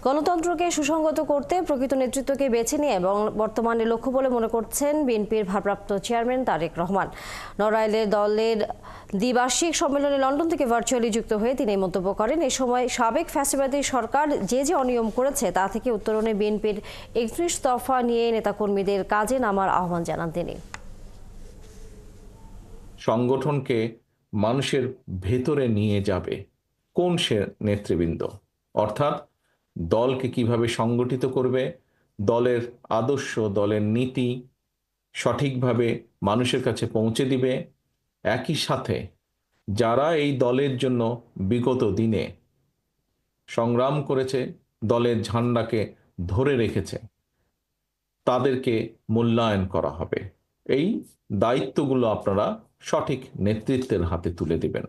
গণতন্ত্রকে সুসংগত করতে প্রকৃত নেতৃত্বকে বেছে নিয়ে এবং বর্তমানে লক্ষ্য বলে মনে করছেন বিএনপির ভারপ্রাপ্ত চেয়ারম্যান তারেক রহমান। নড়াইলের দলের দ্বিবার্ষিক সম্মেলনে লন্ডন থেকে ভার্চুয়ালি যুক্ত হয়ে তিনি মন্তব্য করেন, এ সময় সাবেক ফ্যাসিবাদী সরকার যে অনিয়ম করেছে তা থেকে উত্তরণে বিএনপির ৩১ দফা নিয়ে নেতাকর্মীদের কাজে নামার আহ্বান জানান তিনি। সংগঠনকে মানুষের ভেতরে নিয়ে যাবে কোন সে নেতৃবৃন্দ, অর্থাৎ দলকে কিভাবে সংগঠিত করবে, দলের আদর্শ, দলের নীতি সঠিকভাবে মানুষের কাছে পৌঁছে দিবে। একই সাথে যারা এই দলের জন্য বিগত দিনে সংগ্রাম করেছে, দলের ঝান্ডাকে ধরে রেখেছে, তাদেরকে মূল্যায়ন করা হবে। এই দায়িত্বগুলো আপনারা সঠিক নেতৃত্বের হাতে তুলে দিবেন।